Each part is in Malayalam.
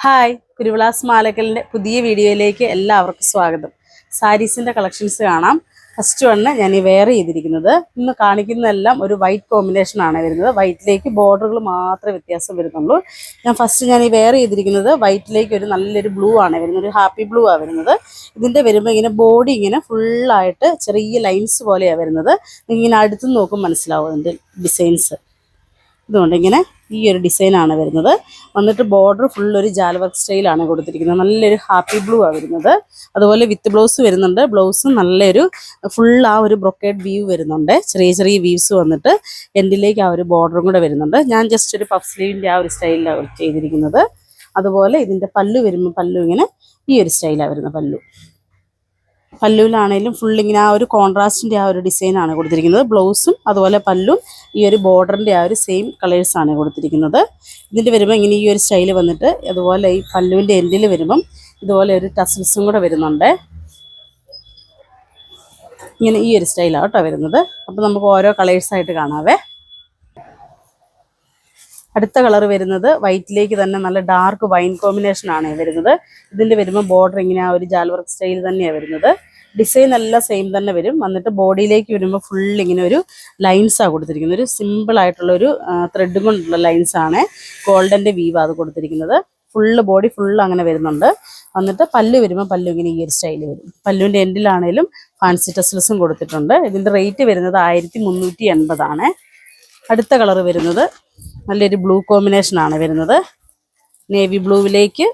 ഹായ്, കുരുവിളാസ് മാലക്കലിൻ്റെ പുതിയ വീഡിയോയിലേക്ക് എല്ലാവർക്കും സ്വാഗതം. സാരീസിൻ്റെ കളക്ഷൻസ് കാണാം. ഫസ്റ്റ് വണ്ണ് ഞാൻ ഈ വെയർ ചെയ്തിരിക്കുന്നത്. ഇന്ന് കാണിക്കുന്നതെല്ലാം ഒരു വൈറ്റ് കോമ്പിനേഷനാണ് വരുന്നത്. വൈറ്റിലേക്ക് ബോർഡറുകൾ മാത്രമേ വ്യത്യാസം വരുന്നുള്ളൂ. ഞാൻ ഈ വെയർ ചെയ്തിരിക്കുന്നത് വൈറ്റിലേക്ക് ഒരു നല്ലൊരു ബ്ലൂ ആണ് വരുന്നത്. ഒരു ഹാപ്പി ബ്ലൂ ആണ് വരുന്നത്. ഇതിൻ്റെ വരുമ്പോൾ ഇങ്ങനെ ബോഡി ഇങ്ങനെ ഫുള്ളായിട്ട് ചെറിയ ലൈൻസ് പോലെയാണ് വരുന്നത്. ഇങ്ങനെ അടുത്ത് നോക്കും മനസ്സിലാവും അതിൻ്റെ ഡിസൈൻസ്. ഇതുകൊണ്ട് ഇങ്ങനെ ഈ ഒരു ഡിസൈനാണ് വരുന്നത്. വന്നിട്ട് ബോർഡർ ഫുൾ ഒരു ജാൽ വർക്ക് സ്റ്റൈലാണ് കൊടുത്തിരിക്കുന്നത്. നല്ലൊരു ഹാപ്പി ബ്ലൂ ആണ് വരുന്നത്. അതുപോലെ വിത്ത് ബ്ലൗസ് വരുന്നുണ്ട്. ബ്ലൗസും നല്ലൊരു ഫുൾ ആ ഒരു ബ്രൊക്കേഡ് വീവ് വരുന്നുണ്ട്. ചെറിയ ചെറിയ വീവ്സ് വന്നിട്ട് എൻഡിലേക്ക് ആ ഒരു ബോർഡറും കൂടെ വരുന്നുണ്ട്. ഞാൻ ജസ്റ്റ് ഒരു പഫ് സ്ലീവിൻ്റെ ആ ഒരു സ്റ്റൈലിലാണ് ചെയ്തിരിക്കുന്നത്. അതുപോലെ ഇതിൻ്റെ പല്ലു വരുമ്പോൾ പല്ലു ഇങ്ങനെ ഈ ഒരു സ്റ്റൈലാണ് വരുന്നത്. പല്ലുവിലാണെങ്കിലും ഫുള്ളിങ്ങനെ ആ ഒരു കോൺട്രാസ്റ്റിൻ്റെ ആ ഒരു ഡിസൈനാണ് കൊടുത്തിരിക്കുന്നത്. ബ്ലൗസും അതുപോലെ പല്ലും ഈ ഒരു ബോർഡറിൻ്റെ ആ ഒരു സെയിം കളേഴ്സാണ് കൊടുത്തിരിക്കുന്നത്. ഇതിൻ്റെ വരുമ്പോൾ ഇങ്ങനെ ഈ ഒരു സ്റ്റൈൽ വന്നിട്ട് അതുപോലെ ഈ പല്ലുവിൻ്റെ എൻഡിൽ വരുമ്പം ഇതുപോലെ ഒരു ടസൽസും കൂടെ വരുന്നുണ്ട്. ഇങ്ങനെ ഈ ഒരു സ്റ്റൈലാണ് കേട്ടോ വരുന്നത്. അപ്പോൾ നമുക്ക് ഓരോ കളേഴ്സായിട്ട് കാണാവേ. അടുത്ത കളർ വരുന്നത് വൈറ്റിലേക്ക് തന്നെ നല്ല ഡാർക്ക് വൈൻ കോമ്പിനേഷനാണ് വരുന്നത്. ഇതിൻ്റെ വരുമ്പോൾ ബോർഡർ ഇങ്ങനെ ആ ഒരു ജാൽ വർക്ക് സ്റ്റൈൽ തന്നെയാണ് വരുന്നത്. ഡിസൈൻ എല്ലാം സെയിം തന്നെ വരും. വന്നിട്ട് ബോഡിയിലേക്ക് വരുമ്പോൾ ഫുൾ ഇങ്ങനെ ഒരു ലൈൻസാണ് കൊടുത്തിരിക്കുന്നത്. ഒരു സിമ്പിളായിട്ടുള്ളൊരു ത്രെഡും കൊണ്ടുള്ള ലൈൻസാണ്. ഗോൾഡൻ്റെ വീവാണ് അത് കൊടുത്തിരിക്കുന്നത്. ബോഡി ഫുള്ള് അങ്ങനെ വരുന്നുണ്ട്. വന്നിട്ട് പല്ല് വരുമ്പോൾ പല്ലു ഇങ്ങനെ ഈ ഒരു സ്റ്റൈൽ വരും. പല്ലുവിൻ്റെ എൻഡിലാണേലും ഫാൻസി ടസൽസും കൊടുത്തിട്ടുണ്ട്. ഇതിൻ്റെ റേറ്റ് വരുന്നത് 1380 അടുത്ത കളർ വരുന്നത് നല്ലൊരു ബ്ലൂ കോമ്പിനേഷനാണ് വരുന്നത്. നേവി ബ്ലൂവിലേക്ക്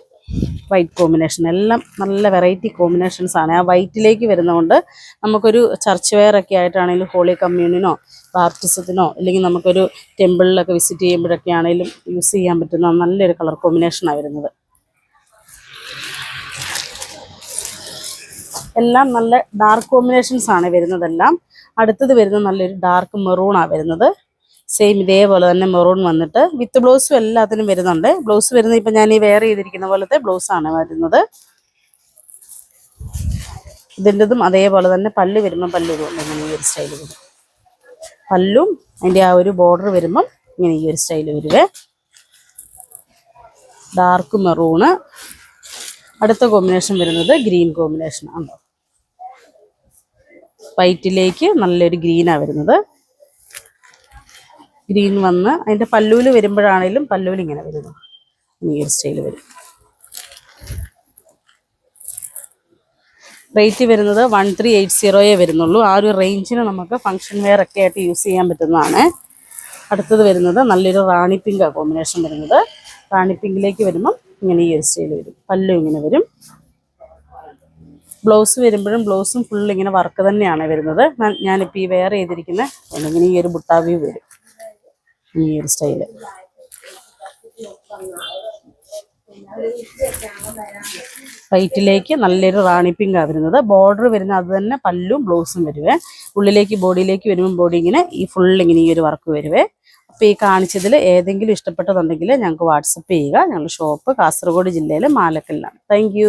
വൈറ്റ് കോമ്പിനേഷൻ. എല്ലാം നല്ല വെറൈറ്റി കോമ്പിനേഷൻസാണ്. ആ വൈറ്റിലേക്ക് വരുന്നതുകൊണ്ട് നമുക്കൊരു ചർച്ച് വെയറൊക്കെ ആയിട്ടാണെങ്കിലും ഹോളി കമ്മ്യൂണിനോ ബാപ്റ്റിസത്തിനോ അല്ലെങ്കിൽ നമുക്കൊരു ടെമ്പിളിലൊക്കെ വിസിറ്റ് ചെയ്യുമ്പോഴൊക്കെ ആണെങ്കിലും യൂസ് ചെയ്യാൻ പറ്റുന്ന നല്ലൊരു കളർ കോമ്പിനേഷനാണ് വരുന്നത്. എല്ലാം നല്ല ഡാർക്ക് കോമ്പിനേഷൻസാണ് വരുന്നതെല്ലാം. അടുത്തത് വരുന്നത് നല്ലൊരു ഡാർക്ക് മെറൂണാണ് വരുന്നത്. സെയിം ഇതേപോലെ തന്നെ മെറൂൺ വന്നിട്ട് വിത്ത് ബ്ലൗസും എല്ലാത്തിനും വരുന്നുണ്ട്. ബ്ലൗസ് വരുന്നത് ഇപ്പം ഞാൻ ഈ വെയർ ചെയ്തിരിക്കുന്ന പോലത്തെ ബ്ലൗസാണ് വരുന്നത്. ഇതിൻ്റെതും അതേപോലെ തന്നെ പല്ല് വരുമ്പം പല്ല് ഇങ്ങനെ ഈ ഒരു സ്റ്റൈൽ വരും. പല്ലും അതിൻ്റെ ആ ഒരു ബോർഡർ വരുമ്പം ഇങ്ങനെ ഈ ഒരു സ്റ്റൈൽ വരുവേ. Dark maroon. അടുത്ത കോമ്പിനേഷൻ വരുന്നത് ഗ്രീൻ കോമ്പിനേഷൻ ആണ്. വൈറ്റിലേക്ക് നല്ലൊരു ഗ്രീനാണ് വരുന്നത്. ഗ്രീൻ വന്ന് അതിൻ്റെ പല്ലുവിൽ വരുമ്പോഴാണേലും പല്ലുവിൽ ഇങ്ങനെ വരുന്നു. ഈ ഒരു സ്റ്റൈൽ വരും. റേറ്റ് വരുന്നത് 1380 വരുന്നുള്ളൂ. ആ ഒരു റേഞ്ചിന് നമുക്ക് ഫങ്ഷൻ വെയർ ഒക്കെ ആയിട്ട് യൂസ് ചെയ്യാൻ പറ്റുന്നതാണ്. അടുത്തത് വരുന്നത് നല്ലൊരു റാണി പിങ്കാണ് കോമ്പിനേഷൻ വരുന്നത്. റാണി പിങ്കിലേക്ക് വരുമ്പം ഇങ്ങനെ ഈ ഒരു സ്റ്റൈൽ വരും. പല്ലു ഇങ്ങനെ വരും. ബ്ലൗസ് വരുമ്പോഴും ബ്ലൗസും ഫുൾ ഇങ്ങനെ വർക്ക് തന്നെയാണ് വരുന്നത്. ഞാനിപ്പോൾ ഈ വെയർ ചെയ്തിരിക്കുന്ന ഇങ്ങനെ ഈ ഒരു ബുട്ടാവ്യൂ വരും. ഈ ഒരു സ്റ്റൈല് വൈറ്റിലേക്ക് നല്ലൊരു റാണി പിങ്കാണ് വരുന്നത്. ബോർഡർ വരുന്നത് അത് തന്നെ പല്ലും ബ്ലൗസും വരുവേ. ഉള്ളിലേക്ക് ബോഡിയിലേക്ക് വരുമ്പോൾ ബോഡി ഇങ്ങനെ ഈ ഫുൾ ഇങ്ങനെ ഈ ഒരു വർക്ക് വരുവേ. അപ്പോൾ ഈ കാണിച്ചതിൽ ഏതെങ്കിലും ഇഷ്ടപ്പെട്ടതുണ്ടെങ്കിൽ ഞങ്ങൾക്ക് വാട്സപ്പ് ചെയ്യുക. ഞങ്ങളുടെ ഷോപ്പ് കാസർഗോഡ് ജില്ലയിലെ മാലക്കലിലാണ്. താങ്ക്